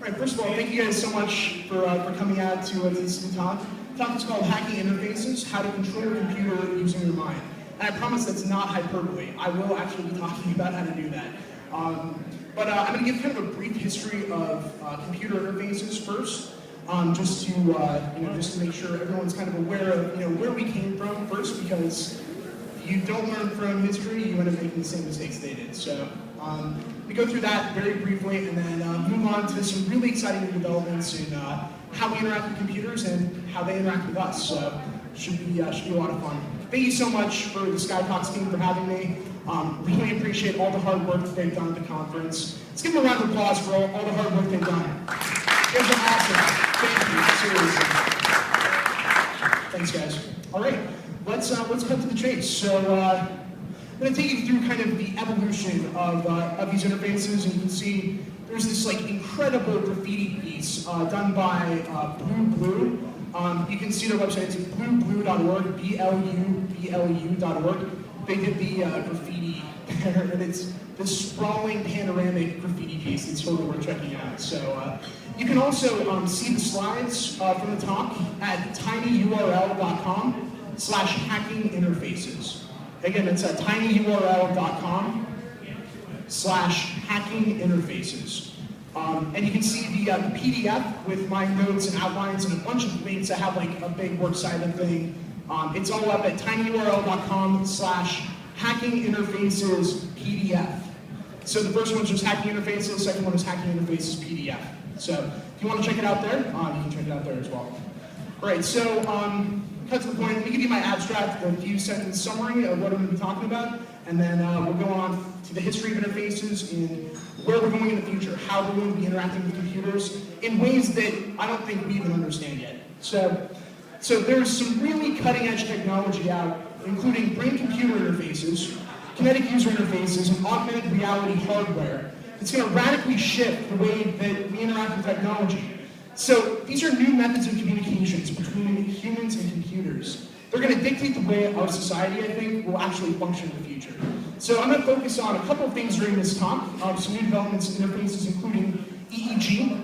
Right, first of all, thank you guys so much for coming out to this talk. The talk is called Hacking Interfaces, How to Control Your Computer Using Your Mind. And I promise that's not hyperbole. I will actually be talking about how to do that. But I'm going to give kind of a brief history of computer interfaces first, just to make sure everyone's kind of aware of where we came from first, because if you don't learn from history, you end up making the same mistakes they did. So we go through that very briefly, and then move on to some really exciting new developments in how we interact with computers and how they interact with us. So should be a lot of fun. Thank you so much for the Skytalks team for having me. Really appreciate all the hard work that they've done at the conference. Let's give them a round of applause for all the hard work they've done. You guys are awesome. Thank you, seriously. Thanks, guys. All right, let's cut to the chase. So I'm going to take you through kind of the evolution of these interfaces, and you can see there's this like incredible graffiti piece done by Blue. You can see their website. It's blueblue.org, BLU.org. They did the graffiti there, and it's this sprawling panoramic graffiti piece that's totally worth checking out. So you can also see the slides from the talk at tinyurl.com/hackinginterfaces. Again, it's at tinyurl.com/hackinginterfaces. And you can see the PDF with my notes and outlines and a bunch of links. I have like a big works cited thing. It's all up at tinyurl.com/hackinginterfaces PDF. So the first one's just hacking interfaces, the second one is hacking interfaces PDF. So if you want to check it out there, you can check it out there as well. All right, so cut to the point. Let me give you my abstract, a few sentence summary of what I'm going to be talking about, and then we'll go on to the history of interfaces and where we're going in the future, how we're going to be interacting with computers in ways that I don't think we even understand yet. So there's some really cutting-edge technology out, including brain-computer interfaces, kinetic user interfaces, and augmented reality hardware. It's going to radically shift the way that we interact with technology. So these are new methods of communications between humans and computers. They're going to dictate the way our society, I think, will actually function in the future. So I'm going to focus on a couple of things during this talk, some new developments in interfaces, including EEG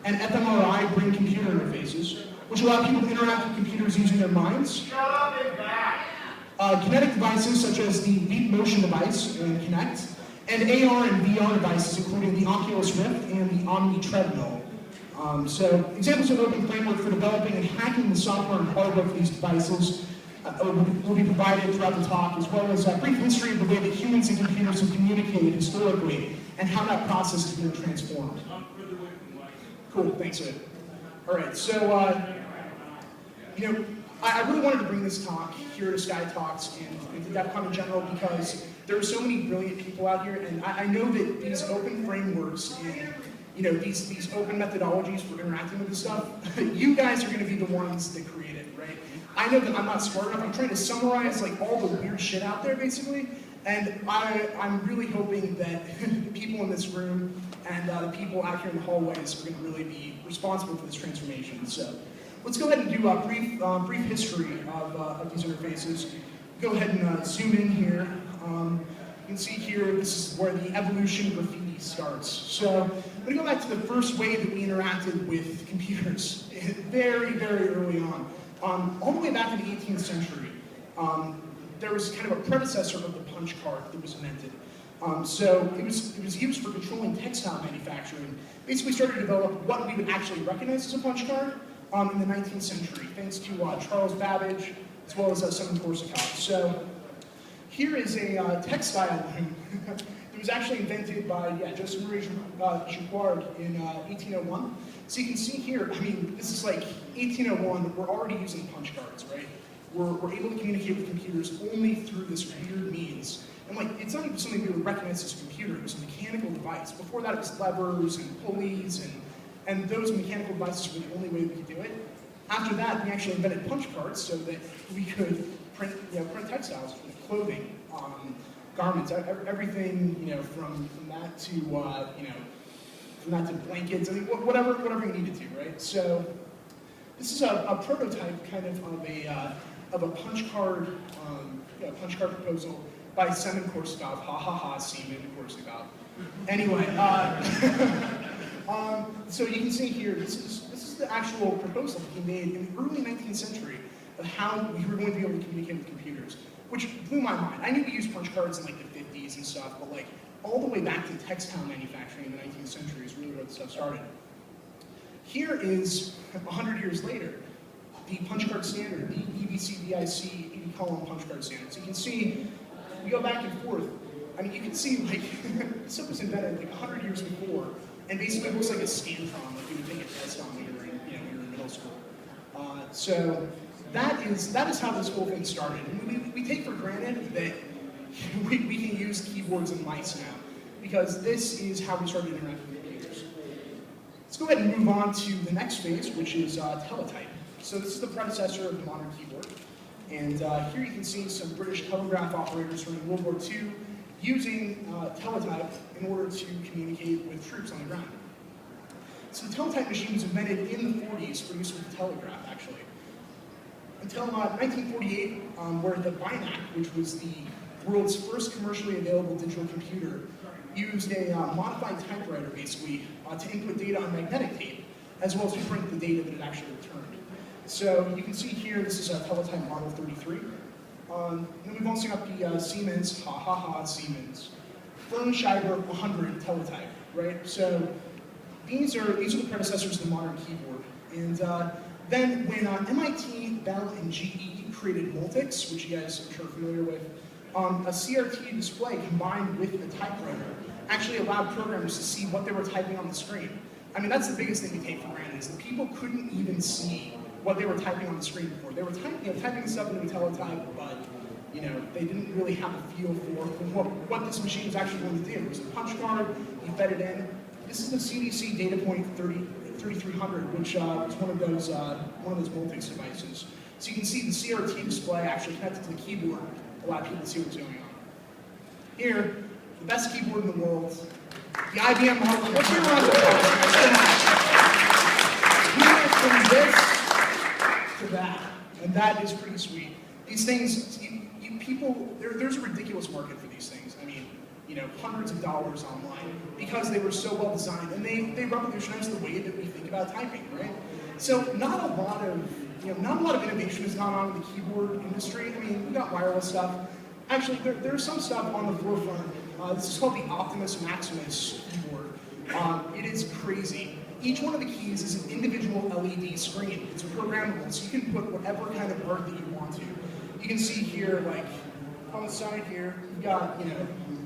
and fMRI brain-computer interfaces, which allow people to interact with computers using their minds. Kinetic devices such as the LeapMotion device and Kinect, and AR and VR devices, including the Oculus Rift and the Omni Treadmill. So examples of open framework for developing and hacking the software and hardware for these devices will be provided throughout the talk, as well as a brief history of the way that humans and computers have communicated historically and how that process has been transformed. Cool, thanks, Ed. All right, so I really wanted to bring this talk here to Skytalks and to Defcon in general because there are so many brilliant people out here, and I know that these open frameworks and these open methodologies for interacting with this stuff, you guys are going to be the ones that create it, right? I know that I'm not smart enough. I'm trying to summarize like all the weird shit out there, basically, and I'm really hoping that the people in this room and the people out here in the hallways are going to really be responsible for this transformation. So let's go ahead and do a brief history of these interfaces. Go ahead and zoom in here. You can see here, this is where the evolution of graffiti starts. So I'm going to go back to the first way that we interacted with computers, very, very early on. All the way back in the 18th century, there was kind of a predecessor of the punch card that was invented. So it was used for controlling textile manufacturing. Basically started to develop what we would actually recognize as a punch card in the 19th century, thanks to Charles Babbage, as well as Simon Korsakov. So here is a textile loom. It was actually invented by Joseph Marie Jacquard in 1801. So you can see here, I mean, this is like 1801, we're already using punch cards, right? We're able to communicate with computers only through this weird means. And like, it's not even something we would recognize as a computer, it was a mechanical device. Before that, it was levers and pulleys, and those mechanical devices were the only way we could do it. After that, we actually invented punch cards so that we could print textiles, clothing, garments, everything, from that to from that to blankets, I mean, whatever you needed to, right? So this is a prototype kind of a punch card proposal by Simon Korsakov. Ha ha ha, Simon Korsakov. Anyway, So you can see here, this is the actual proposal that he made in the early 19th century of how we were going to be able to communicate with computers, which blew my mind. I knew we used punch cards in like the 50s and stuff, but like all the way back to textile manufacturing in the 19th century is really where this stuff started. Here is, 100 years later, the punch card standard, the EBCDIC 80-column punch card standard. So you can see, we go back and forth. I mean, you can see like, this stuff was invented like 100 years before, and basically it looks like a Scantron that you would take a test on when you were in middle school. So that is how this whole thing started. And we take for granted that we can use keyboards and mice now, because this is how we started interacting with computers. Let's go ahead and move on to the next phase, which is Teletype. So this is the predecessor of the modern keyboard. And here you can see some British telegraph operators during World War II using Teletype in order to communicate with troops on the ground. So the Teletype machine was invented in the 40s for use with the telegraph, actually. Until 1948, where the Binac, which was the world's first commercially available digital computer, used a modified typewriter, basically, to input data on magnetic tape, as well as to print the data that it actually returned. So you can see here, this is a Teletype Model 33. And then we've also got the Siemens, Siemens, Fernschreiber 100 Teletype, right? So these are the predecessors of the modern keyboard. And then when MIT, Bell, and GE created Multics, which you guys I'm sure are familiar with, a CRT display combined with the typewriter actually allowed programmers to see what they were typing on the screen. I mean, that's the biggest thing we take for granted, is that people couldn't even see what they were typing on the screen before. They were typing stuff into a teletype, but they didn't really have a feel for what this machine was actually going to do. It was a punch card, you fed it in. This is the CDC data point 3300, which was one of those Multics devices. So you can see the CRT display actually connected to the keyboard, allowed people to see what's going on. Here, the best keyboard in the world, the IBM Holodeck. What's your round of applause? We went from this to that, and that is pretty sweet. These things, there's a ridiculous market for these things. I mean, hundreds of dollars online because they were so well designed, and they revolutionized the way that we think about typing, right? So not a lot of innovation has gone on in the keyboard industry. I mean, we got wireless stuff. Actually, there's some stuff on the forefront. This is called the Optimus Maximus keyboard. It is crazy. Each one of the keys is an individual LED screen. It's programmable, so you can put whatever kind of art that you want to. You can see here, like, on the side here, you've got,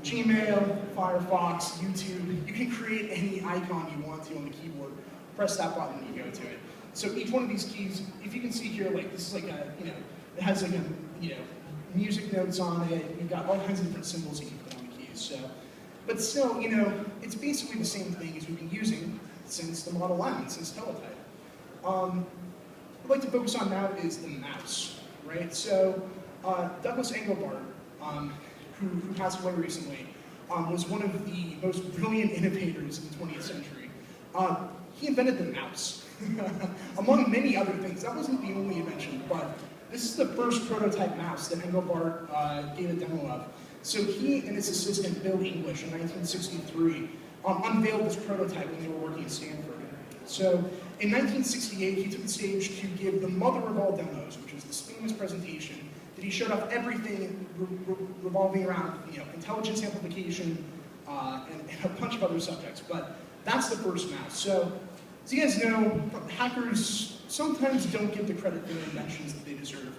Gmail, Firefox, YouTube. You can create any icon you want to on the keyboard. Press that button and you go to it. So each one of these keys, if you can see here, like, this is like a, it has like a, music notes on it. You've got all kinds of different symbols you can put on the keys. So, but still, it's basically the same thing as we've been using since the Model M, since Teletype. What I'd like to focus on now is the mouse, right? So Douglas Engelbart, who passed away recently, was one of the most brilliant innovators in the 20th century. He invented the mouse, among many other things. That wasn't the only invention, but this is the first prototype mouse that Engelbart gave a demo of. So he and his assistant, Bill English, in 1963, unveiled this prototype when they were working at Stanford. So in 1968, he took the stage to give the mother of all demos, which is this famous presentation that he showed off everything revolving around intelligence amplification and a bunch of other subjects. But that's the first mouse. So as you guys know, hackers sometimes don't give the credit for the inventions that they deserve.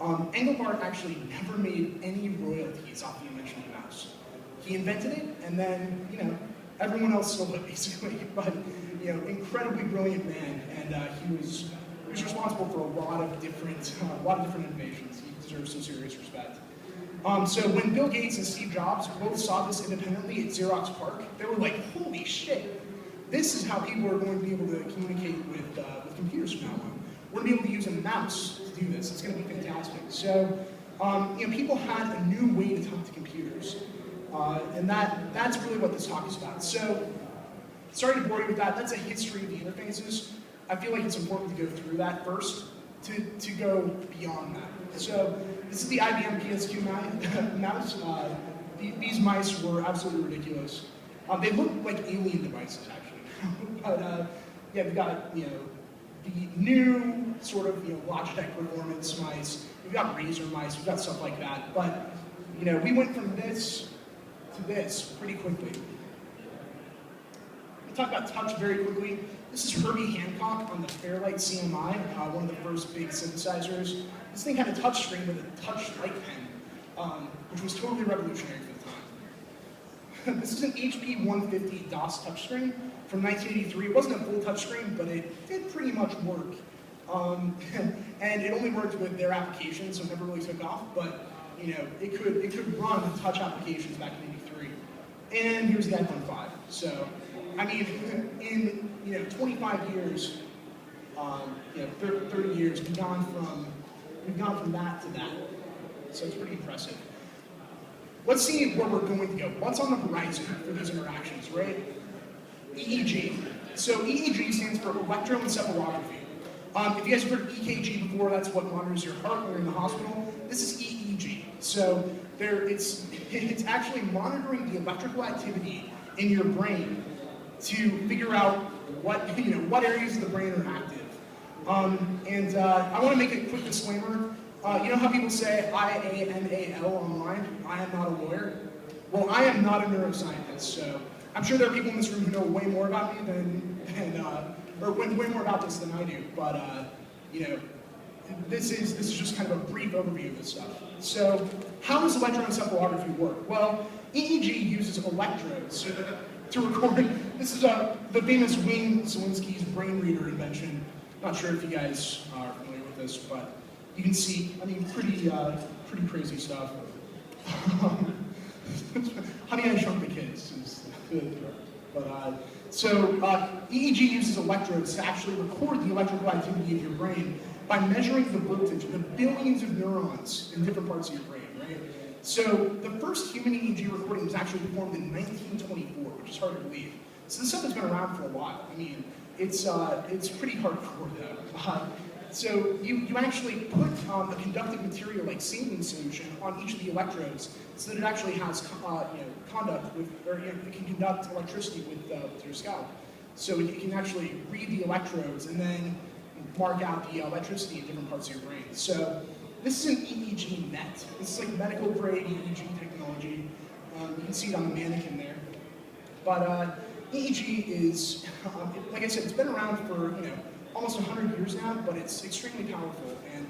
Engelbart actually never made any royalties off the invention of the mouse. He invented it, and then, everyone else stole it, basically. But, incredibly brilliant man, and he was responsible for a lot of different innovations. He deserves some serious respect. So when Bill Gates and Steve Jobs both saw this independently at Xerox PARC, they were like, holy shit, this is how people are going to be able to communicate with computers from now on. We're going to be able to use a mouse to do this. It's going to be fantastic. So, people had a new way to talk to computers. And that's really what this talk is about. So, sorry to bore you with that. That's a history of the interfaces. I feel like it's important to go through that first to go beyond that. So, this is the IBM PS2 mouse. These mice were absolutely ridiculous. They look like alien devices, actually. But yeah, we've got the new sort of Logitech performance mice. We've got Razer mice. We've got stuff like that. But we went from this to this pretty quickly. We'll talk about touch very quickly. This is Herbie Hancock on the Fairlight CMI, one of the first big synthesizers. This thing had a touch screen with a touch light pen, which was totally revolutionary for the time. This is an HP 150 DOS touchscreen from 1983. It wasn't a full touchscreen, but it did pretty much work. And it only worked with their applications, so it never really took off. But it could run touch applications back in '83. And here's the iPhone 5. So, I mean, in 25 years, 30 years, we've gone from that to that. So it's pretty impressive. Let's see where we're going to go. What's on the horizon for these interactions, right? EEG. So EEG stands for electroencephalography. If you guys have heard of EKG before, that's what monitors your heart when you're in the hospital. This is EEG. So it's actually monitoring the electrical activity in your brain to figure out what areas of the brain are active. I want to make a quick disclaimer. You know how people say IANAL online? I am not a lawyer. Well, I am not a neuroscientist, so I'm sure there are people in this room who know way more about me or way more about this than I do. But this is just kind of a brief overview of this stuff. So, how does electroencephalography work? Well, EEG uses electrodes to record. This is the famous Wayne Szalinski's brain reader invention. Not sure if you guys are familiar with this, but you can see, I mean, pretty crazy stuff. Honey, I Shrunk the Kids is good. But EEG uses electrodes to actually record the electrical activity of your brain by measuring the voltage of the billions of neurons in different parts of your brain, right? So the first human EEG recording was actually performed in 1924, which is hard to believe. So this stuff has been around for a while. I mean, it's pretty hardcore though. So you actually put a conductive material like saline solution on each of the electrodes so that it actually has conduct with, or it can conduct electricity with your scalp. So it can actually read the electrodes and then mark out the electricity in different parts of your brain. So this is an EEG Net. This is like medical grade EEG technology. You can see it on the mannequin there. But EEG is, like I said, it's been around for almost 100 years now, but it's extremely powerful, and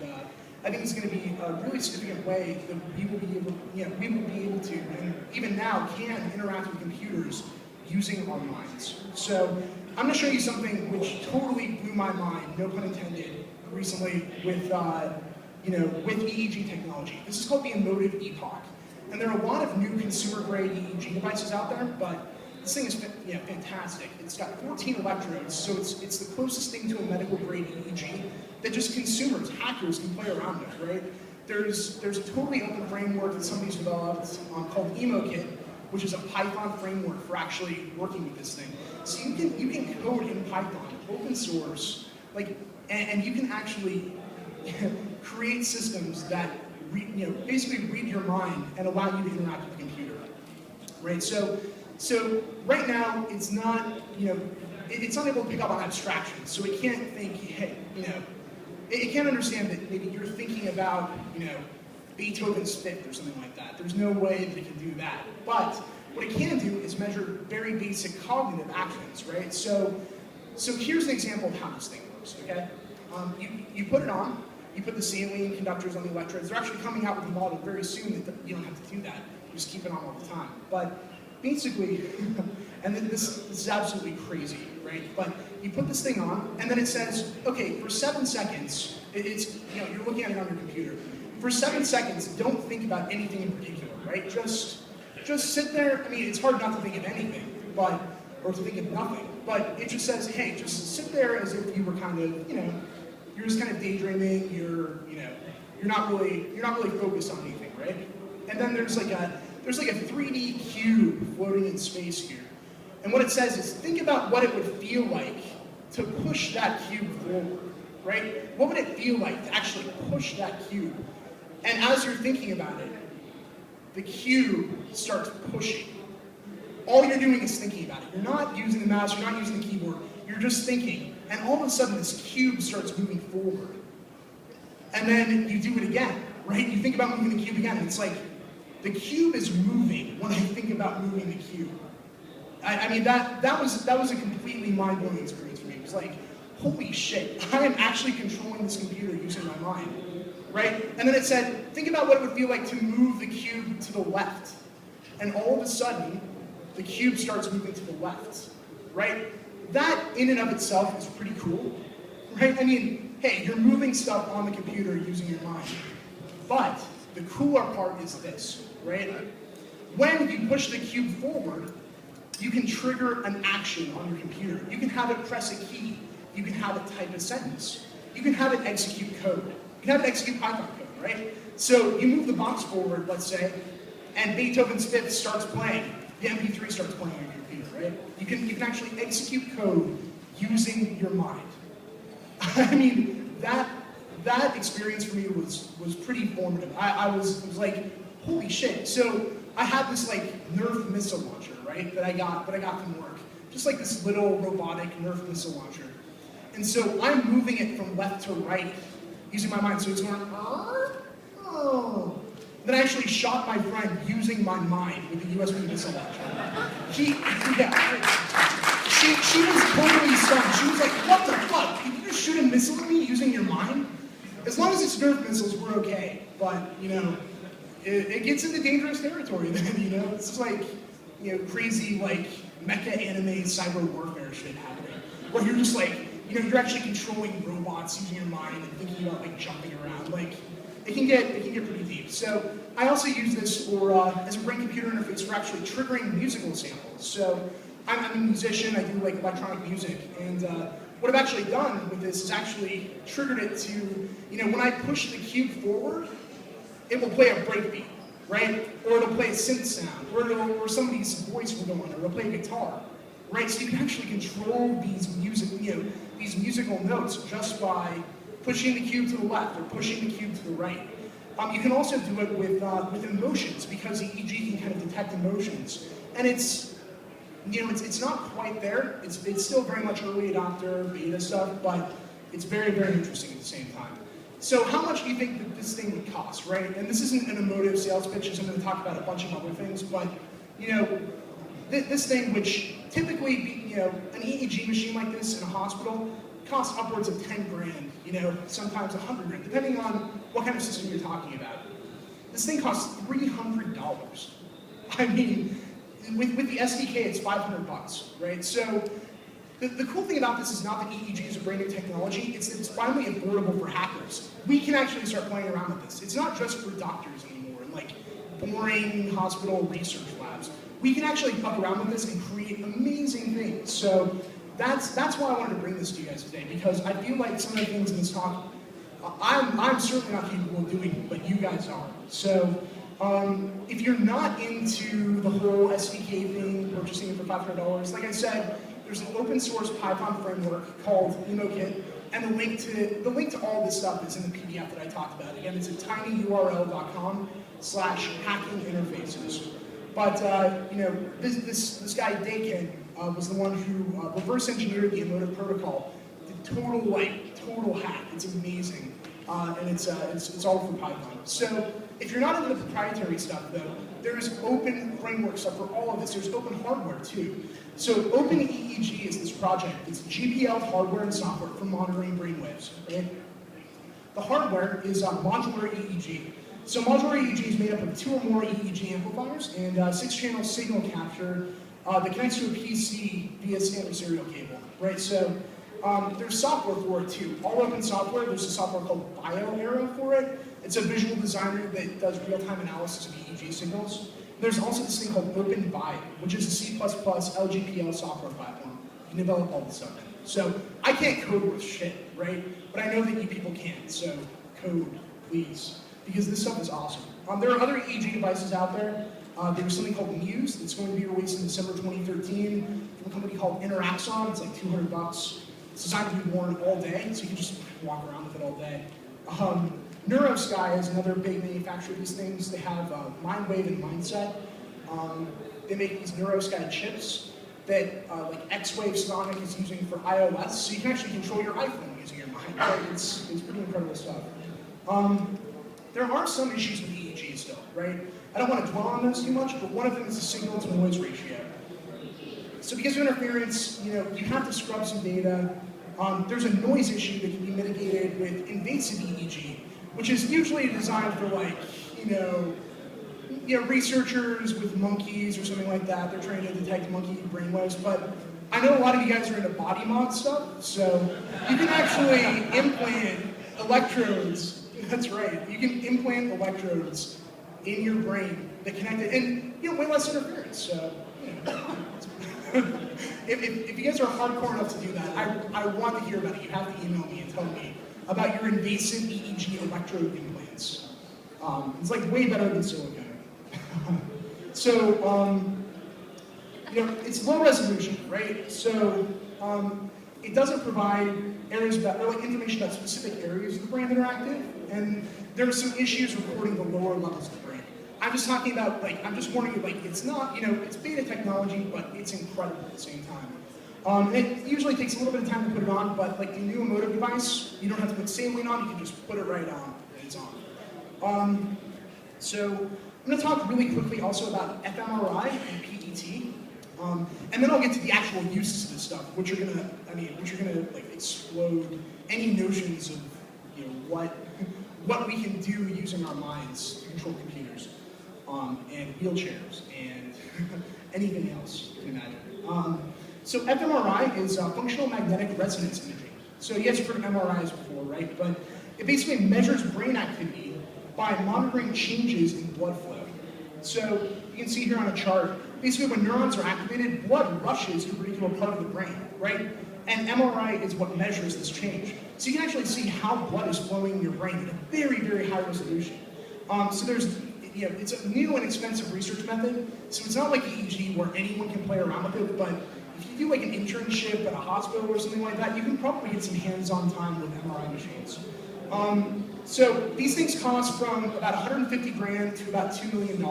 I think it's going to be a really significant way that we will be able to, and even now can interact with computers using our minds. So I'm going to show you something which totally blew my mind, no pun intended, recently with with EEG technology. This is called the emotive epoch, and there are a lot of new consumer-grade EEG devices out there, but this thing is fantastic. It's got 14 electrodes, so it's the closest thing to a medical grade EEG that just consumers, hackers can play around with, right? There's a totally open framework that somebody's developed called EmoKit, which is a Python framework for actually working with this thing. So you can code in Python, open source, and you can actually create systems that basically read your mind and allow you to interact with the computer, right? So right now, it's not, it's unable to pick up on abstractions. So it can't think, hey, it can't understand that maybe you're thinking about, Beethoven's Fifth or something like that. There's no way that it can do that. But what it can do is measure very basic cognitive actions, right? So here's an example of how this thing works, okay? You put it on, you put the saline conductors on the electrodes. They're actually coming out with a model very soon that you don't have to do that. You just keep it on all the time. But basically, and this is absolutely crazy, right? But you put this thing on, and then it says, okay, for 7 seconds, you're looking at it on your computer. For 7 seconds, don't think about anything in particular, right? Just sit there. I mean, it's hard not to think of anything, or to think of nothing. But it just says, hey, just sit there as if you were kind of, you're just kind of daydreaming. You're not really focused on anything, right? And then there's like a 3D cube floating in space here. And what it says is, think about what it would feel like to push that cube forward, right? What would it feel like to actually push that cube? And as you're thinking about it, the cube starts pushing. All you're doing is thinking about it. You're not using the mouse, you're not using the keyboard. You're you're just thinking, and all of a sudden this cube starts moving forward. And then you do it again, right? You think about moving the cube again, and it's like, the cube is moving when I think about moving the cube. I mean, that was a completely mind-blowing experience for me. It was like, holy shit, I am actually controlling this computer using my mind, right? And then it said, think about what it would feel like to move the cube to the left. And all of a sudden, the cube starts moving to the left, right? That in and of itself is pretty cool, right? I mean, hey, you're moving stuff on the computer using your mind. But the cooler part is this, right? When you push the cube forward, you can trigger an action on your computer. You can have it press a key. You can have it type a sentence. You can have it execute code. You can have it execute Python code, right? So you move the box forward, let's say, and Beethoven's Fifth starts playing. The MP3 starts playing on your computer, right? You can actually execute code using your mind. I mean, that experience for me was pretty formative. I was like, holy shit. So I had this like Nerf missile launcher, right? That I got from work. Just like this little robotic Nerf missile launcher. And so I'm moving it from left to right using my mind. So it's going, oh. Then I actually shot my friend using my mind with a USB missile launcher. She was totally stunned. She was like, what the fuck? Can you just shoot a missile at me using your mind? As long as it's Nerf missiles, we're okay. But, you know, it gets into dangerous territory then, you know? It's just like, you know, crazy, like, mecha anime cyber warfare shit happening. Where you're just like, you know, you're actually controlling robots using your mind and thinking about, like, jumping around. Like, it can get pretty deep. So I also use this for, as a brain-computer interface for actually triggering musical samples. So I'm a musician, I do, like, electronic music, and what I've actually done with this is actually triggered it to, you know, when I push the cube forward, it will play a breakbeat, right? Or it'll play a synth sound, or somebody's voice will go on, or it'll play a guitar, right? So you can actually control these these musical notes just by pushing the cube to the left or pushing the cube to the right. You can also do it with emotions because the EEG can kind of detect emotions, and it's, you know, it's not quite there. It's still very much early adopter, beta stuff, but it's very, very interesting at the same time. So how much do you think that this thing would cost, right? And this isn't an emotive sales pitch, as I'm going to talk about a bunch of other things, but, you know, this thing, which typically, you know, an EEG machine like this in a hospital costs upwards of 10 grand, you know, sometimes 100 grand, depending on what kind of system you're talking about. This thing costs $300. I mean, with the SDK, it's 500 bucks, right? So the cool thing about this is not that EEG is a brand new technology, it's that it's finally affordable for hackers. We can actually start playing around with this. It's not just for doctors anymore, and like boring hospital research labs. We can actually fuck around with this and create amazing things. So that's why I wanted to bring this to you guys today, because I feel like some of the things in this talk, I'm certainly not capable of doing, but you guys are. So if you're not into the whole SDK thing, purchasing it for $500, like I said, there's an open source Python framework called EmoKit, and the link to all this stuff is in the PDF that I talked about. Again, it's at tinyurl.com/hackinginterfaces. But you know, this guy Dakin was the one who reverse engineered the emotive protocol. The total hack. It's amazing, and it's all for Python. So if you're not into the proprietary stuff, though, there's open framework stuff for all of this. There's open hardware too. So Open EEG is this project. It's GPL hardware and software for monitoring brainwaves. Right? The hardware is Modular EEG. So Modular EEG is made up of 2 or more EEG amplifiers and 6-channel signal capture that connects to a PC via standard serial cable. Right? So there's software for it too. All open software. There's a software called BioArrow for it. It's a visual designer that does real-time analysis of EEG signals. There's also this thing called OpenBio, which is a C++ LGPL software platform. You can develop all this stuff in. So I can't code worth shit, right? But I know that you people can, so code, please. Because this stuff is awesome. There are other EEG devices out there. There's something called Muse that's going to be released in December 2013 from a company called Interaxon. It's like 200 bucks. It's designed to be worn all day, so you can just walk around with it all day. NeuroSky is another big manufacturer of these things. They have Mindwave and Mindset. They make these NeuroSky chips. that like X-Wave Sonic is using for iOS, so you can actually control your iPhone using your mind. Right? It's pretty incredible stuff. There are some issues with EEG still, right? I don't want to dwell on those too much, but one of them is the signal to noise ratio. So because of interference, you have to scrub some data. There's a noise issue that can be mitigated with invasive EEG, which is usually designed for like, researchers with monkeys or something like that. They're trying to detect monkey brainwaves, but I know a lot of you guys are into body mod stuff, so you can actually implant electrodes. That's right. You can implant electrodes in your brain that connect it, and way less interference. So, if you guys are hardcore enough to do that, I want to hear about it. You have to email me and tell me about your invasive EEG electrode implants. It's like way better than silicone. So, it's low resolution, right? So, it doesn't provide areas about, or like information about specific areas of the brain that are active, and there are some issues recording the lower levels of the brain. I'm just talking about, I'm just warning you, it's not, it's beta technology, but it's incredible at the same time. It usually takes a little bit of time to put it on, but the new emotive device, you don't have to put saline on, you can just put it right on, and it's on. So I'm going to talk really quickly also about fMRI and PET, and then I'll get to the actual uses of this stuff, which are gonna explode any notions of what we can do using our minds to control computers, and wheelchairs, and anything else you can imagine. So fMRI is functional magnetic resonance imaging. So you guys have heard of MRIs before, right? But it basically measures brain activity by monitoring changes in blood flow. So you can see here on a chart, basically when neurons are activated, blood rushes to a particular part of the brain, right? And MRI is what measures this change. So you can actually see how blood is flowing in your brain at a very, very high resolution. So there's, it's a new and expensive research method. So it's not like EEG where anyone can play around with it, but if you do an internship at a hospital or something like that, you can probably get some hands-on time with MRI machines. So these things cost from about 150 grand to about $2 million.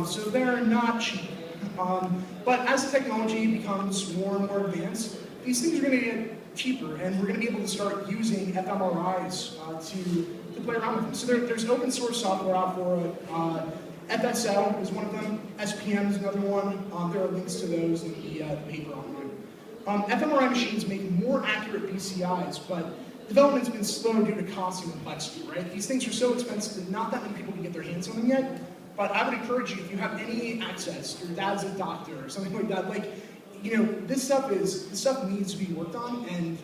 So they're not cheap. But as the technology becomes more and more advanced, these things are going to get cheaper, and we're going to be able to start using fMRIs to play around with them. So there's open source software out for it. FSL is one of them. SPM is another one. There are links to those in the paper online. fMRI machines make more accurate BCIs, but development's been slow due to cost and complexity, right? These things are so expensive that not that many people can get their hands on them yet. But I would encourage you, if you have any access, your dad's a doctor or something like that, this stuff needs to be worked on, and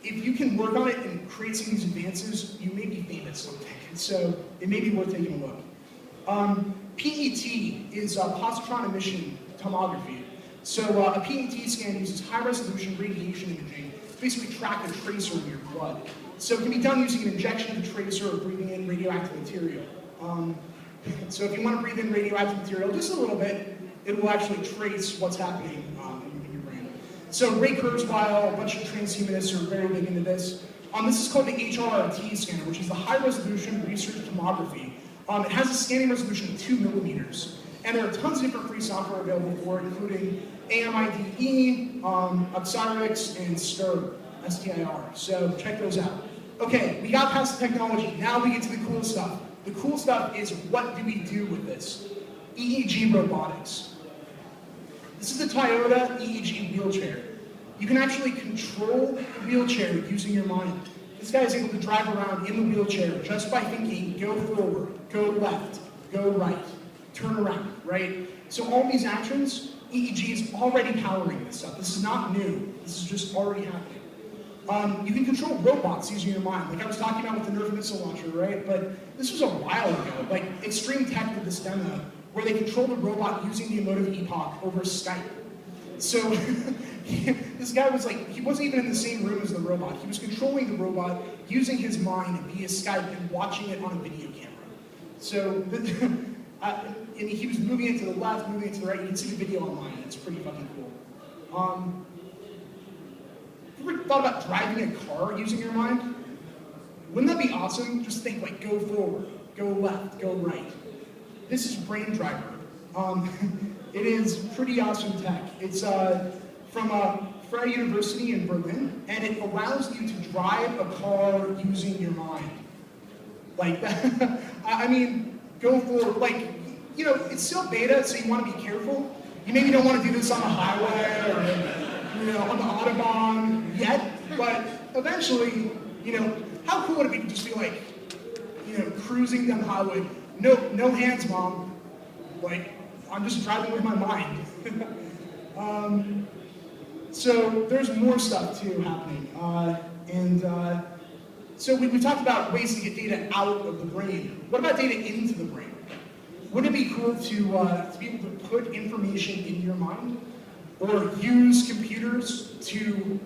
if you can work on it and create some of these advances, you may be famous someday. So it may be worth taking a look. PET is positron emission tomography. So a PET scan uses high-resolution radiation imaging to basically track a tracer in your blood. So it can be done using an injection of the tracer or breathing in radioactive material. So if you want to breathe in radioactive material just a little bit, it will actually trace what's happening in your brain. So Ray Kurzweil, a bunch of transhumanists are very big into this. This is called the HRT scanner, which is the high-resolution research tomography. It has a scanning resolution of 2 millimeters. And there are tons of different free software available for it, including AMIDE, Optogenetics, and STIR, S-T-I-R. So check those out. Okay, we got past the technology. Now we get to the cool stuff. The cool stuff is, what do we do with this? EEG robotics. This is the Toyota EEG wheelchair. You can actually control the wheelchair using your mind. This guy is able to drive around in the wheelchair just by thinking, go forward, go left, go right, turn around, right? So all these actions, EEG is already powering this stuff. This is not new. This is just already happening. You can control robots using your mind, like I was talking about with the Nerf missile launcher, right? But this was a while ago. Like Extreme Tech did this demo where they controlled the robot using the emotive epoch over Skype. So this guy was he wasn't even in the same room as the robot. He was controlling the robot using his mind via Skype and watching it on a video camera. So, and he was moving it to the left, moving it to the right. You can see the video online. It's pretty fucking cool. You ever thought about driving a car using your mind? Wouldn't that be awesome? Just think go forward, go left, go right. This is Brain Driver. It is pretty awesome tech. It's from Freie University in Berlin, and it allows you to drive a car using your mind. Like that. I mean, go for, like, you know, it's still beta, so you want to be careful. You maybe don't want to do this on the highway or, you know, on the Autobahn yet, but eventually, you know, how cool would it be to just be like, you know, cruising down the highway, no hands, mom. Like, I'm just driving with my mind. So there's more stuff too happening. So we talked about ways to get data out of the brain. What about data into the brain? Wouldn't it be cool to be able to put information in your mind or use computers to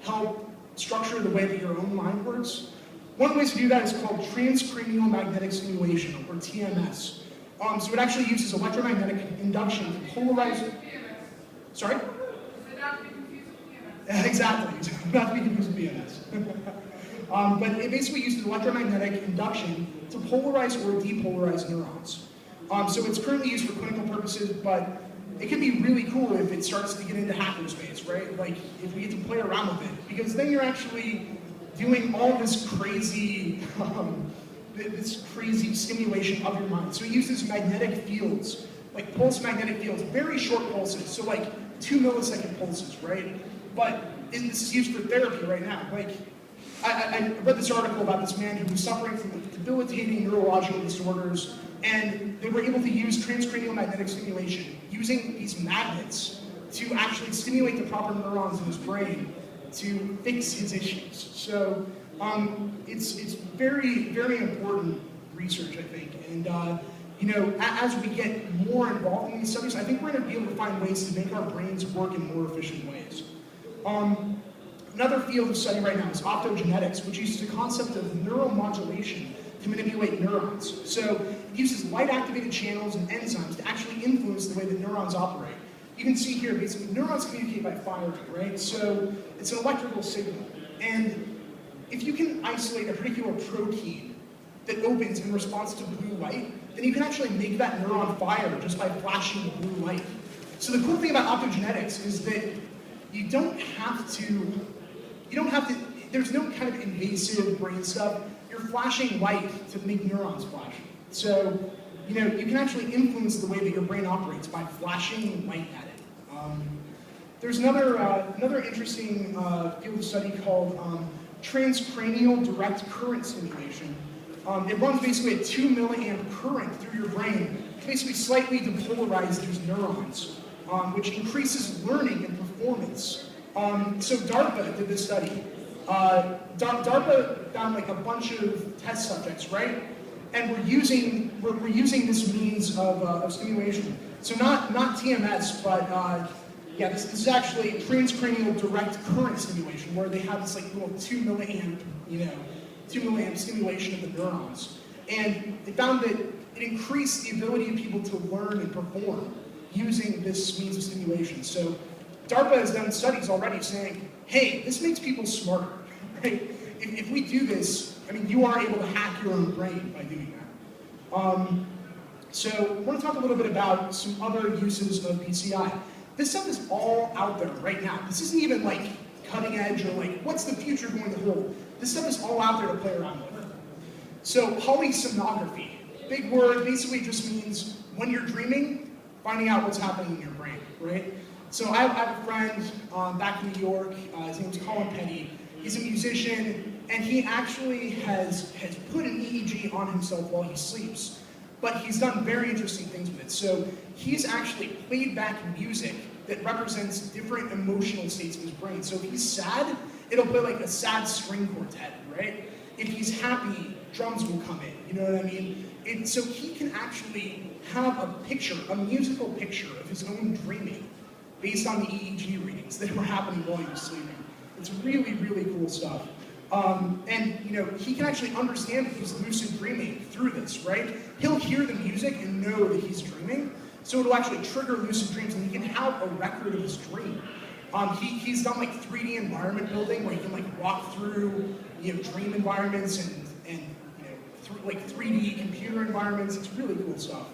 help structure the way that your own mind works? One of the ways to do that is called transcranial magnetic stimulation, or TMS. So it actually uses electromagnetic induction to polarize. Sorry? Is it not to be confused with PMS? Exactly, not to be confused with PMS. But it basically uses electromagnetic induction to polarize or depolarize neurons. So it's currently used for clinical purposes, but it can be really cool if it starts to get into hackerspace, right? Like if we get to play around with it, because then you're actually doing all this crazy stimulation of your mind. So it uses magnetic fields, like pulse magnetic fields, very short pulses, so like 2 millisecond pulses, right? But this is used for therapy right now. Like, I read this article about this man who was suffering from debilitating neurological disorders, and they were able to use transcranial magnetic stimulation using these magnets to actually stimulate the proper neurons in his brain to fix his issues. So it's very, very important research, I think. And you know, as we get more involved in these studies, I think we're going to be able to find ways to make our brains work in more efficient ways. Another field of study right now is optogenetics, which uses the concept of neuromodulation to manipulate neurons. So it uses light-activated channels and enzymes to actually influence the way that neurons operate. You can see here, basically, neurons communicate by firing, right? So it's an electrical signal. And if you can isolate a particular protein that opens in response to blue light, then you can actually make that neuron fire just by flashing blue light. So the cool thing about optogenetics is that you don't have to, there's no kind of invasive brain stuff. You're flashing light to make neurons flash. So, you know, you can actually influence the way that your brain operates by flashing light at it. There's another interesting field of study called transcranial direct current stimulation. It runs basically a 2 milliamp current through your brain to basically slightly depolarize these neurons, which increases learning and performance. So DARPA did this study. DARPA found like a bunch of test subjects, right? And we're using this means of stimulation. So not TMS, but yeah, this is actually transcranial direct current stimulation, where they have this like little 2 milliamp, 2 milliamp stimulation of the neurons. And they found that it increased the ability of people to learn and perform using this means of stimulation. So DARPA has done studies already saying, hey, this makes people smarter, right? If we do this, I mean, you are able to hack your own brain by doing that. So I want to talk a little bit about some other uses of BCI. This stuff is all out there right now. This isn't even like cutting edge or like, what's the future going to hold? This stuff is all out there to play around with. So polysomnography, big word, basically just means when you're dreaming, finding out what's happening in your brain, right? So I have a friend back in New York, his name's Colin Petty. He's a musician, and he actually has put an EEG on himself while he sleeps. But he's done very interesting things with it. So he's actually played back music that represents different emotional states of his brain. So if he's sad, it'll play like a sad string quartet, right? If he's happy, drums will come in, you know what I mean? And so he can actually have a picture, a musical picture of his own dreaming based on the EEG readings that were happening while he was sleeping. It's really, really cool stuff. And he can actually understand if he's lucid dreaming through this, right? He'll hear the music and know that he's dreaming, so it'll actually trigger lucid dreams, and he can have a record of his dream. He's done like 3D environment building where he can like walk through dream environments and through like 3D computer environments. It's really cool stuff.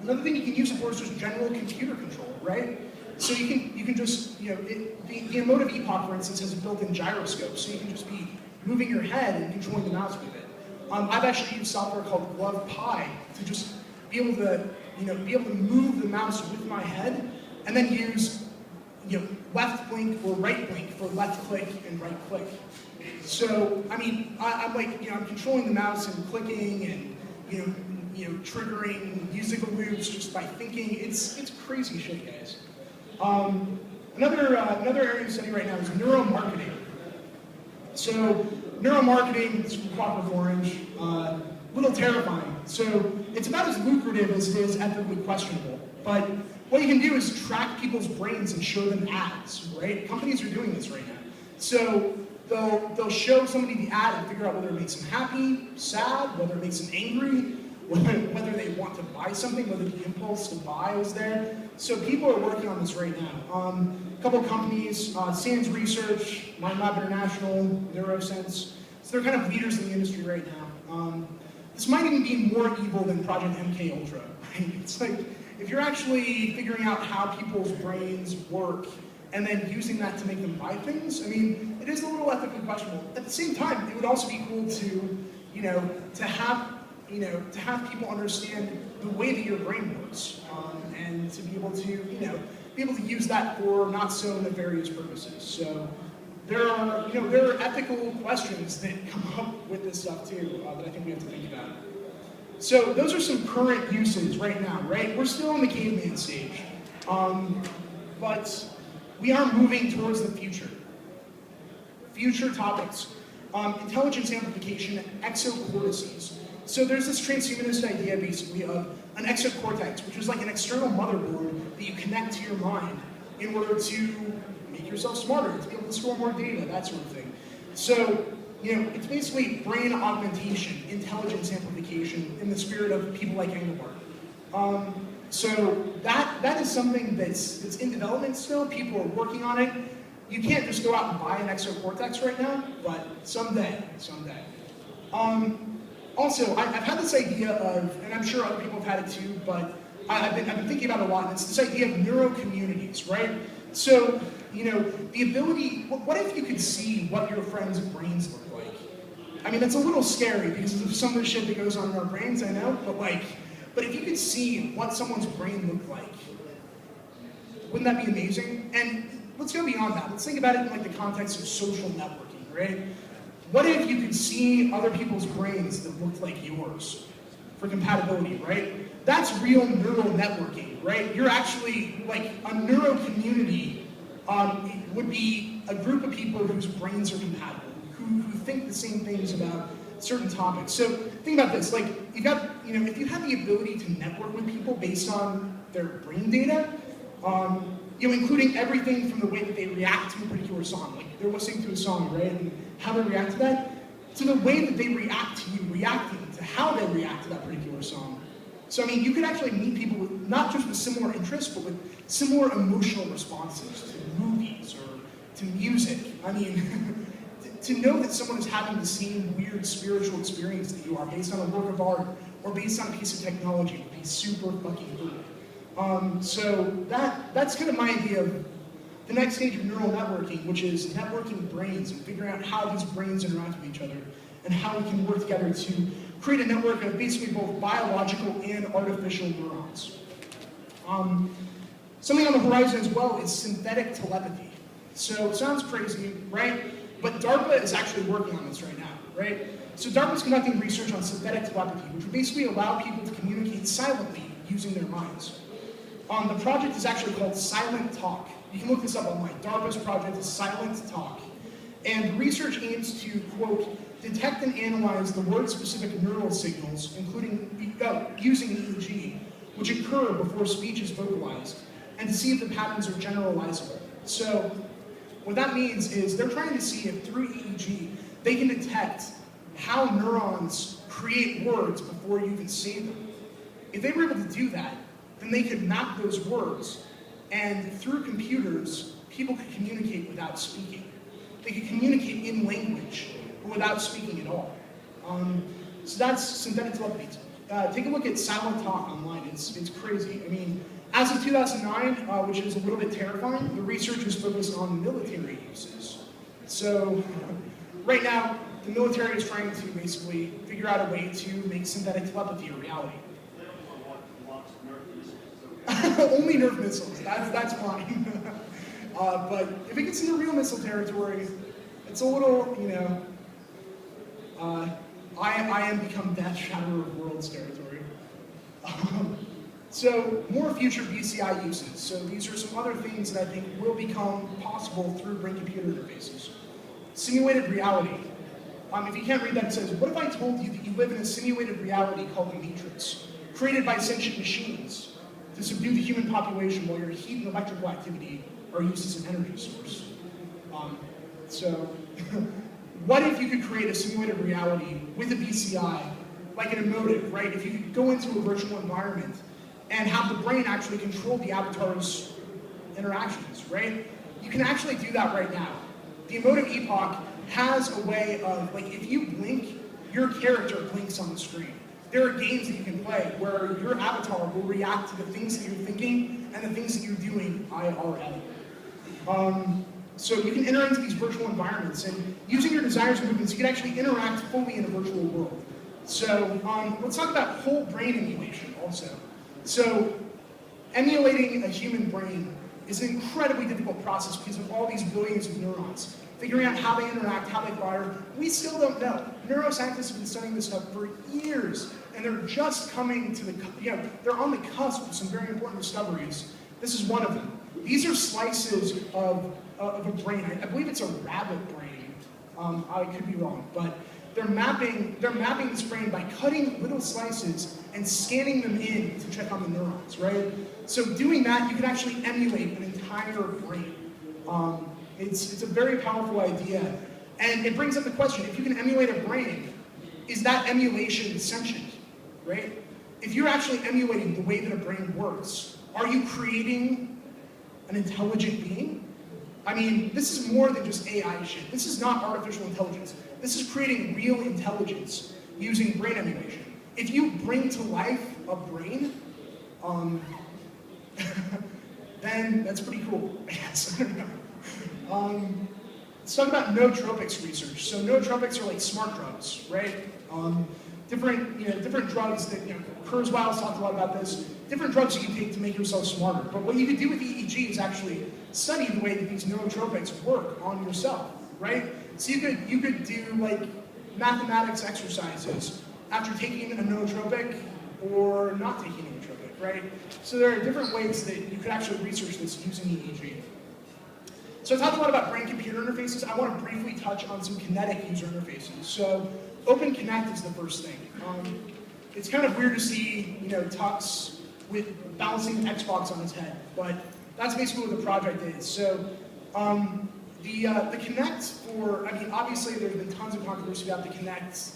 Another thing you can use it for is just general computer control, right? So you can just, the emotive epoch, for instance, has a built-in gyroscope, so you can just be moving your head and controlling the mouse with it. I've actually used software called Glove Pi to just be able to move the mouse with my head, and then use, left blink or right blink for left click and right click. So, I mean, I'm like, I'm controlling the mouse and clicking and, triggering musical loops just by thinking. It's crazy shit, guys. Another area of study right now is neuromarketing. So, neuromarketing is from Clockwork Orange, a little terrifying. So, it's about as lucrative as it is ethically questionable. But what you can do is track people's brains and show them ads, right? Companies are doing this right now. So, they'll show somebody the ad and figure out whether it makes them happy, sad, whether it makes them angry, whether they want to buy something, whether the impulse to buy is there. So people are working on this right now. A couple of companies, Sands Research, MindLab International, Neurosense, so they're kind of leaders in the industry right now. This might even be more evil than Project MK Ultra, right? It's like, if you're actually figuring out how people's brains work and then using that to make them buy things, I mean, it is a little ethically questionable. At the same time, it would also be cool to, to have people understand the way that your brain works, and to be able to, use that for not so nefarious purposes. So there are ethical questions that come up with this stuff too, that I think we have to think about. So those are some current uses right now, right? We're still in the caveman stage, but we are moving towards the future. Future topics. Intelligence amplification, exocortices. So there's this transhumanist idea, basically, of an exocortex, which is like an external motherboard that you connect to your mind in order to make yourself smarter, to be able to store more data, that sort of thing. So, it's basically brain augmentation, intelligence amplification, in the spirit of people like Engelbart. So that is something that's in development still. People are working on it. You can't just go out and buy an exocortex right now, but someday. Also, I've had this idea of, and I'm sure other people have had it too, but I've been thinking about it a lot, and it's this idea of neuro communities, right? So, the ability, what if you could see what your friends' brains look like? I mean, that's a little scary because of some of the shit that goes on in our brains, I know, but if you could see what someone's brain looked like, wouldn't that be amazing? And let's go beyond that. Let's think about it in like the context of social networking, right? What if you could see other people's brains that looked like yours for compatibility, right? That's real neural networking, right? You're actually, like, a neuro community would be a group of people whose brains are compatible, who think the same things about certain topics. So think about this, like, if you have the ability to network with people based on their brain data, including everything from the way that they react to a particular song, like they're listening to a song, right, and how they react to that, to the way that they react to you, reacting to how they react to that particular song. So, I mean, you could actually meet people with, not just with similar interests, but with similar emotional responses to movies or to music. I mean, to know that someone is having the same weird spiritual experience that you are based on a work of art or based on a piece of technology would be super fucking cool. So that's kind of my idea of the next stage of neural networking, which is networking brains and figuring out how these brains interact with each other and how we can work together to create a network of basically both biological and artificial neurons. Something on the horizon as well is synthetic telepathy. So it sounds crazy, right? But DARPA is actually working on this right now, right? So DARPA is conducting research on synthetic telepathy, which would basically allow people to communicate silently using their minds. The project is actually called Silent Talk. You can look this up online. DARPA's project is Silent Talk. And research aims to, quote, detect and analyze the word-specific neural signals, including using EEG, which occur before speech is vocalized, and to see if the patterns are generalizable. So what that means is they're trying to see if through EEG, they can detect how neurons create words before you even say them. If they were able to do that, then they could map those words, and through computers, people could communicate without speaking. They could communicate in language, but without speaking at all. So that's synthetic telepathy. take a look at Silent Talk online. It's crazy. I mean, as of 2009, which is a little bit terrifying, the research is focused on military uses. So right now, the military is trying to basically figure out a way to make synthetic telepathy a reality. Only Nerf missiles, that's fine. But if it gets into real missile territory, it's a little, you know, I am become Death Shadow of Worlds territory. So more future BCI uses. So these are some other things that I think will become possible through brain-computer interfaces. Simulated reality. If you can't read that, it says, what if I told you that you live in a simulated reality called the Matrix, created by sentient machines to subdue the human population while your heat and electrical activity are used as an energy source? So what if you could create a simulated reality with a BCI, like an emotive, right? If you could go into a virtual environment and have the brain actually control the avatar's interactions, right? You can actually do that right now. The emotive epoch has a way of, like, if you blink, your character blinks on the screen. There are games that you can play where your avatar will react to the things that you're thinking and the things that you're doing IRL. So you can enter into these virtual environments, and using your desires and movements, you can actually interact fully in a virtual world. So let's talk about whole brain emulation also. So emulating a human brain is an incredibly difficult process because of all these billions of neurons. Figuring out how they interact, how they fire, we still don't know. Neuroscientists have been studying this stuff for years, and they're just coming to the, they're on the cusp of some very important discoveries. This is one of them. These are slices of a brain. I believe it's a rabbit brain. I could be wrong, but they're mapping this brain by cutting little slices and scanning them in to check on the neurons, right? So doing that, you can actually emulate an entire brain. It's a very powerful idea, and it brings up the question, if you can emulate a brain, is that emulation sentient, right? If you're actually emulating the way that a brain works, are you creating an intelligent being? I mean, this is more than just AI shit. This is not artificial intelligence. This is creating real intelligence using brain emulation. If you bring to life a brain, then that's pretty cool, I guess. I don't know. Let's talk about nootropics research. So nootropics are like smart drugs, right? Different drugs that, Kurzweil's talked a lot about this. Different drugs you can take to make yourself smarter. But what you could do with EEG is actually study the way that these neurotropics work on yourself, right? So you could do like mathematics exercises after taking a nootropic or not taking a nootropic, right? So there are different ways that you could actually research this using EEG. So I talked a lot about brain-computer interfaces. I want to briefly touch on some kinetic user interfaces. So Open Kinect is the first thing. It's kind of weird to see, Tux with balancing the Xbox on his head, but that's basically what the project is. So the Kinect for, obviously there's been tons of controversy about the Kinect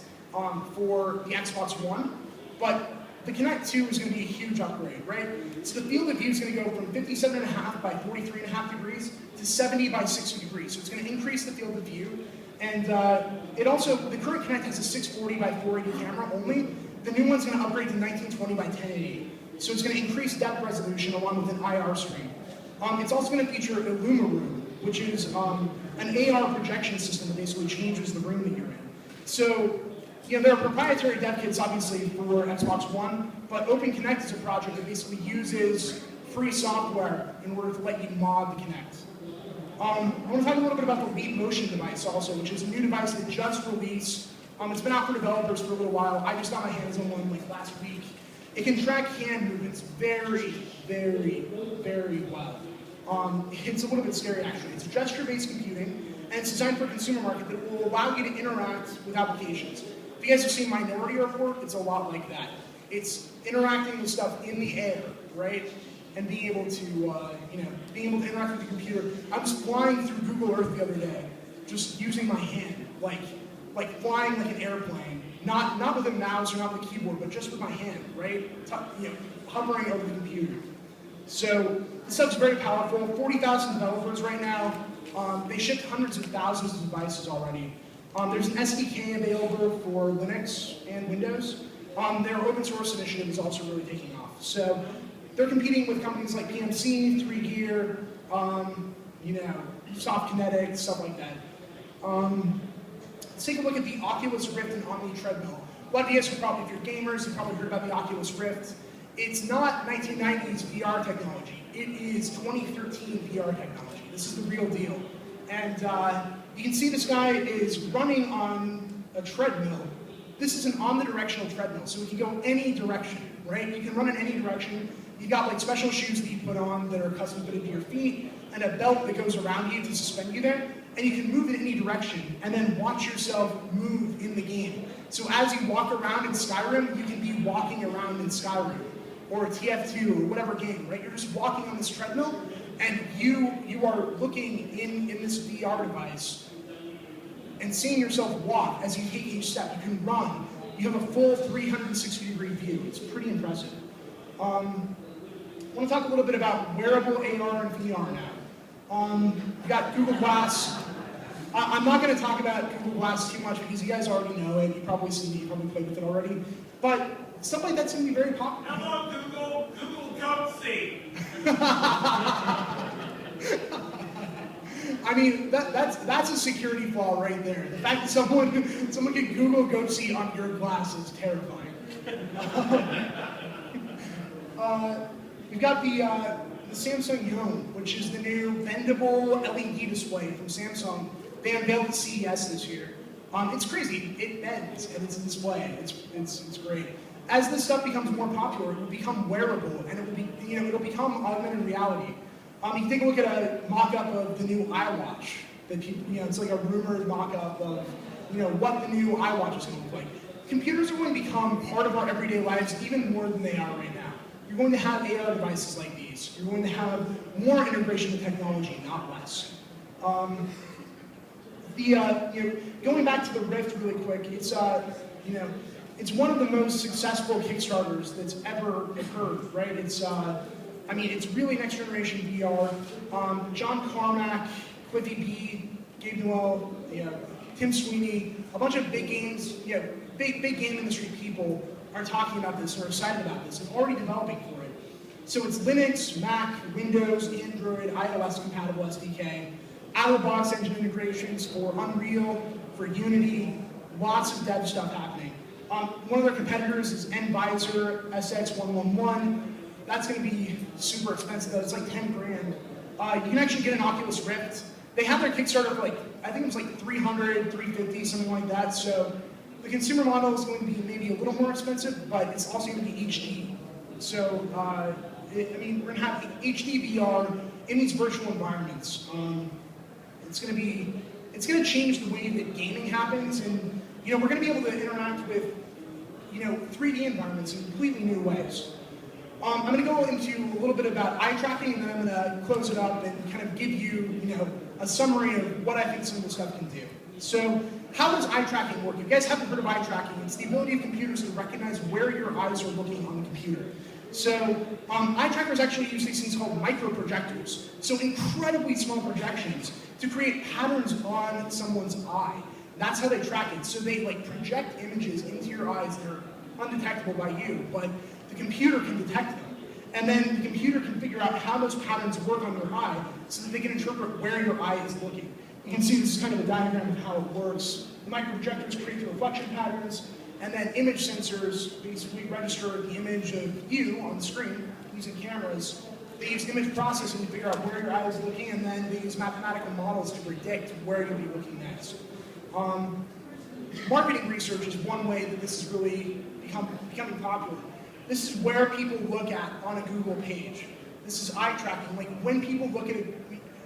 for the Xbox One, but the Kinect 2 is going to be a huge upgrade, right? So the field of view is going to go from 57.5 by 43.5 degrees to 70 by 60 degrees. So it's going to increase the field of view. And the current Kinect has a 640 by 480 camera only. The new one's going to upgrade to 1920 by 1080. So it's going to increase depth resolution along with an IR screen. It's also going to feature Illumaroom, which is an AR projection system that basically changes the room that you're in. So there are proprietary dev kits, obviously, for Xbox One, but Open Kinect is a project that basically uses free software in order to let you mod the Kinect. I want to talk a little bit about the LeapMotion device also, which is a new device that just released. It's been out for developers for a little while. I just got my hands on one like last week. It can track hand movements very, very, very well. It's a little bit scary, actually. It's gesture-based computing, and it's designed for a consumer market that will allow you to interact with applications. If you guys have seen Minority Report, it's a lot like that. It's interacting with stuff in the air, right? And being able to, interact with the computer. I was flying through Google Earth the other day, just using my hand, like flying like an airplane. Not with a mouse or not with a keyboard, but just with my hand, right? Hovering over the computer. So this stuff's very powerful. 40,000 developers right now. They shipped hundreds of thousands of devices already. There's an SDK available for Linux and Windows. Their open source initiative is also really taking off. So they're competing with companies like PMC, 3Gear, you know, Soft Kinetic, stuff like that. Let's take a look at the Oculus Rift and Omni Treadmill. A lot of you guys, if you're gamers, you've probably heard about the Oculus Rift. It's not 1990s VR technology. It is 2013 VR technology. This is the real deal. And you can see this guy is running on a treadmill. This is an omnidirectional treadmill, so it can go any direction, right? You can run in any direction. You've got like special shoes that you put on that are custom fitted to your feet, and a belt that goes around you to suspend you there. And you can move in any direction, and then watch yourself move in the game. So as you walk around in Skyrim, you can be walking around in Skyrim, or TF2, or whatever game, right? You're just walking on this treadmill, and you are looking in this VR device and seeing yourself walk as you take each step. You can run. You have a full 360-degree view. It's pretty impressive. I want to talk a little bit about wearable AR and VR now. We've got Google Glass. I'm not going to talk about Google Glass too much because you guys already know it. You've probably seen it. You've probably played with it already. But stuff like that's going to be very popular. Come on, Google. Google, come see. I mean, that's a security flaw right there. The fact that someone can Google Go See on your glass is terrifying. We've got the Samsung Home, which is the new bendable LED display from Samsung. They unveiled at CES this year. It's crazy. It bends and it's a display. It's great. As this stuff becomes more popular, it will become wearable and it will be, you know, it'll become augmented reality. You can take a look at a mock-up of the new iWatch. That people, you know, it's like a rumored mock-up of, you know, what the new iWatch is going to look like. Computers are going to become part of our everyday lives even more than they are right now. You're going to have AR devices like these. You're going to have more integration with technology, not less. You know, going back to the Rift really quick, it's you know, it's one of the most successful Kickstarters that's ever occurred, right? It's I mean, it's really next generation VR. John Carmack, Cliffy B, Gabe Newell, you know, Tim Sweeney, a bunch of big games, you know, big game industry people are talking about this, are excited about this, and already developing for it. So it's Linux, Mac, Windows, Android, iOS compatible SDK, out-of-the-box engine integrations for Unreal, for Unity, lots of dev stuff happening. One of their competitors is NVisor SX111. That's going to be super expensive though. It's like 10 grand. You can actually get an Oculus Rift. They have their Kickstarter for like, I think it was like 300, 350, something like that. So the consumer model is going to be maybe a little more expensive, but it's also going to be HD. So, I mean, we're going to have HD VR in these virtual environments. It's going to change the way that gaming happens, and you know, we're going to be able to interact with, you know, 3D environments in completely new ways. I'm going to go into a little bit about eye tracking, and then I'm going to close it up and kind of give you, you know, a summary of what I think some of this stuff can do. So, how does eye tracking work? If you guys haven't heard of eye tracking, it's the ability of computers to recognize where your eyes are looking on the computer. So, eye trackers actually use these things called microprojectors. So, incredibly small projections to create patterns on someone's eye. That's how they track it. So they like project images into your eyes that are undetectable by you, but the computer can detect them. And then the computer can figure out how those patterns work on your eye so that they can interpret where your eye is looking. You can see this is kind of a diagram of how it works. The microprojectors create the reflection patterns, and then image sensors basically register the image of you on the screen using cameras. They use image processing to figure out where your eye is looking, and then they use mathematical models to predict where you'll be looking next. Marketing research is one way that this is really becoming popular. This is where people look at on a Google page. This is eye tracking. Like when people look at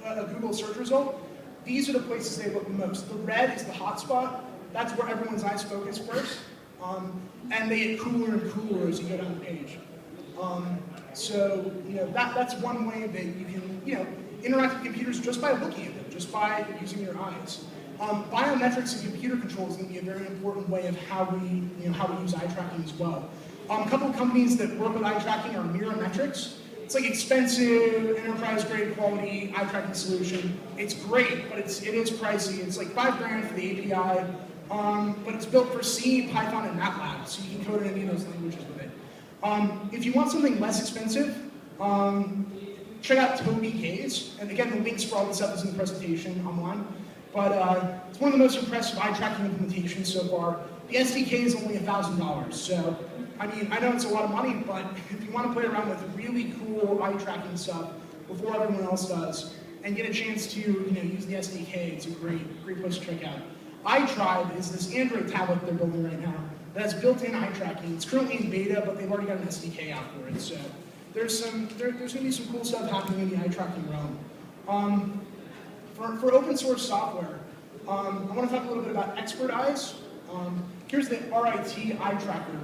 a Google search result, these are the places they look the most. The red is the hotspot. That's where everyone's eyes focus first. And they get cooler and cooler as you go down the page. So, you know, that's one way that you can, you know, interact with computers just by looking at them, just by using your eyes. Biometrics and computer control is going to be a very important way of how we use eye tracking as well. A couple of companies that work with eye tracking are Neurotropics. It's like expensive, enterprise-grade quality eye tracking solution. It's great, but it is pricey. It's like $5 grand for the API. but it's built for C, Python, and MATLAB, so you can code in any of those languages with it. If you want something less expensive, check out TobyKs, and again, the links for all the stuff is in the presentation online. But it's one of the most impressive eye tracking implementations so far. The SDK is only $1,000, so I mean, I know it's a lot of money, but if you want to play around with really cool eye tracking stuff before everyone else does, and get a chance to use the SDK, it's a great place to check out. iTribe is this Android tablet they're building right now that has built-in eye tracking. It's currently in beta, but they've already got an SDK out for it. So there's going to be some cool stuff happening in the eye tracking realm. For open source software, I want to talk a little bit about Expert Eyes. Here's the RIT eye tracker,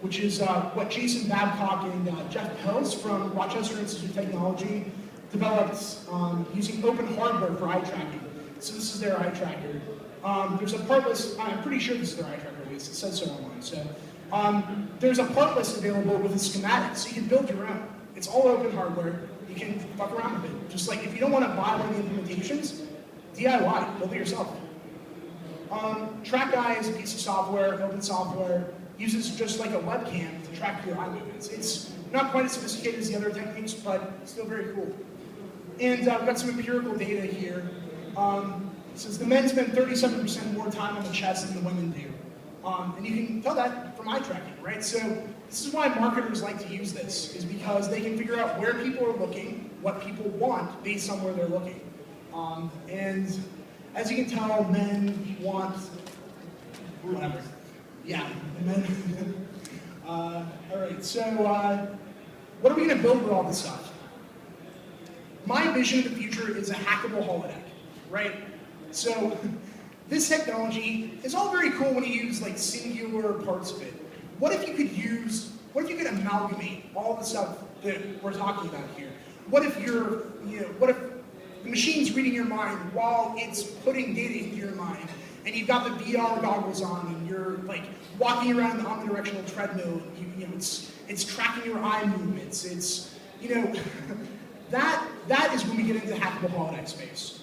which is what Jason Babcock and Jeff Pelz from Rochester Institute of Technology developed using open hardware for eye tracking. So this is their eye tracker. There's a part list, I'm pretty sure this is their eye tracker at least, it says so online. So there's a part list available with a schematic, so you can build your own. It's all open hardware. You can fuck around with it. Just like if you don't want to buy one of the implementations, DIY, build it yourself. TrackEye is a piece of software, open software, uses just like a webcam to track your eye movements. It's not quite as sophisticated as the other techniques, but still very cool. And I've got some empirical data here. It says the men spend 37% more time on the chest than the women do. And you can tell that from eye tracking, right? So this is why marketers like to use this, is because they can figure out where people are looking, what people want based on where they're looking. And as you can tell, men want whatever. Yeah, men. All right, so what are we going to build with all this stuff? My vision of the future is a hackable holodeck, right? So this technology is all very cool when you use like singular parts of it. What if you could amalgamate all the stuff that we're talking about here? What if what if the machine's reading your mind while it's putting data into your mind, and you've got the VR goggles on, and you're like walking around the omnidirectional treadmill, and it's tracking your eye movements. It's that is when we get into the hackable holodeck space,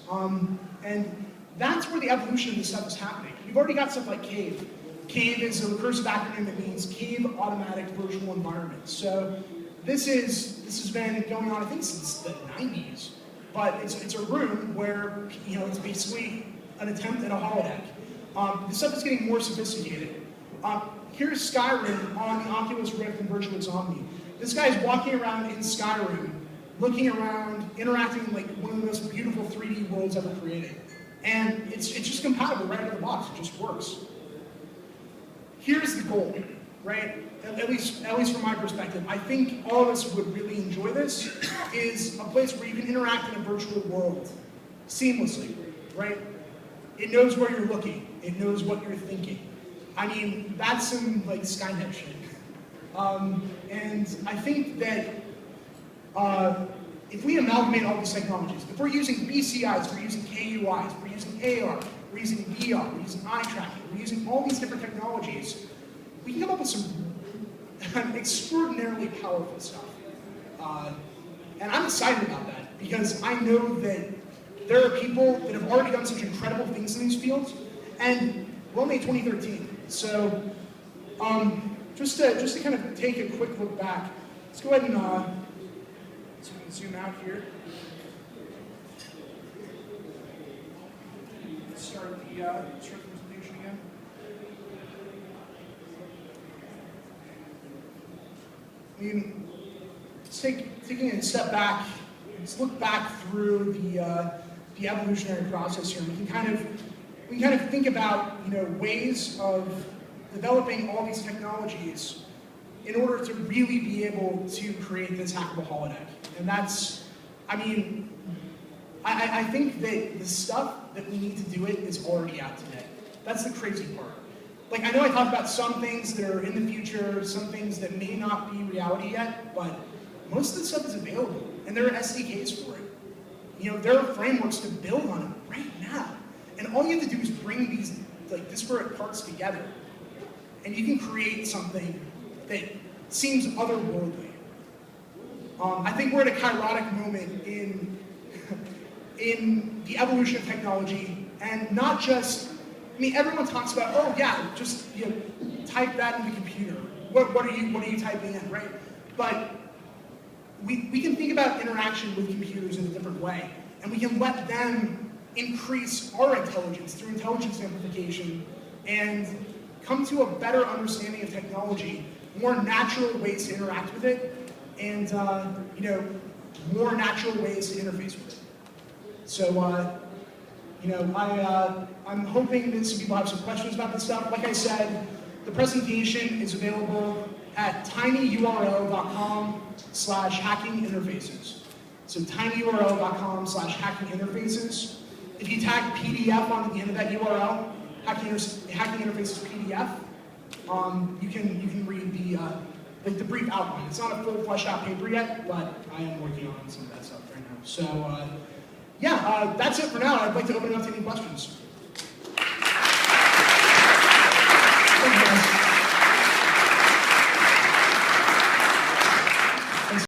and that's where the evolution of this stuff is happening. We've already got stuff like CAVE. CAVE is a recursive acronym that means Cave Automatic Virtual Environment. So this has been going on, I think, since the 90s. But it's a room where it's basically an attempt at a holodeck. This stuff is getting more sophisticated. Here's Skyrim on the Oculus Rift and Virtual Omni. This guy is walking around in Skyrim, looking around, interacting with like one of the most beautiful 3D worlds ever created. And it's just compatible right out of the box. It just works. Here's the goal, right? At least from my perspective, I think all of us would really enjoy this, is a place where you can interact in a virtual world seamlessly, right? It knows where you're looking. It knows what you're thinking. I mean, that's some like Skynet shit. And I think that if we amalgamate all these technologies, if we're using BCIs, we're using KUIs, we're using AR, we're using VR, we're using eye tracking, we're using all these different technologies, we can come up with some extraordinarily powerful stuff. And I'm excited about that, because I know that there are people that have already done such incredible things in these fields, and we're only 2013. So just to kind of take a quick look back, let's go ahead and zoom out here. Start the presentation again. I mean, taking a step back, let's look back through the evolutionary process here. We can kind of think about ways of developing all these technologies in order to really be able to create this hackable holodeck. And that's, I mean, I think that the stuff that we need to do it is already out today. That's the crazy part. Like, I know I talked about some things that are in the future, some things that may not be reality yet, but most of the stuff is available, and there are SDKs for it. There are frameworks to build on it right now. And all you have to do is bring these like disparate parts together, and you can create something that seems otherworldly. I think we're at a kairotic moment in the evolution of technology, and not just I mean, everyone talks about, oh yeah, just type that in the computer. What are you typing in, right? But we can think about interaction with computers in a different way, and we can let them increase our intelligence through intelligence amplification and come to a better understanding of technology, more natural ways to interact with it, and more natural ways to interface with it. So, I'm hoping that some people have some questions about this stuff. Like I said, the presentation is available at tinyurl.com/hackinginterfaces. So tinyurl.com/hackinginterfaces. If you tag PDF onto the end of that URL, Hacking Interfaces PDF, you can read the brief outline. It's not a full fleshed out paper yet, but I am working on some of that stuff right now. So yeah, that's it for now. I'd like to open it up to any questions.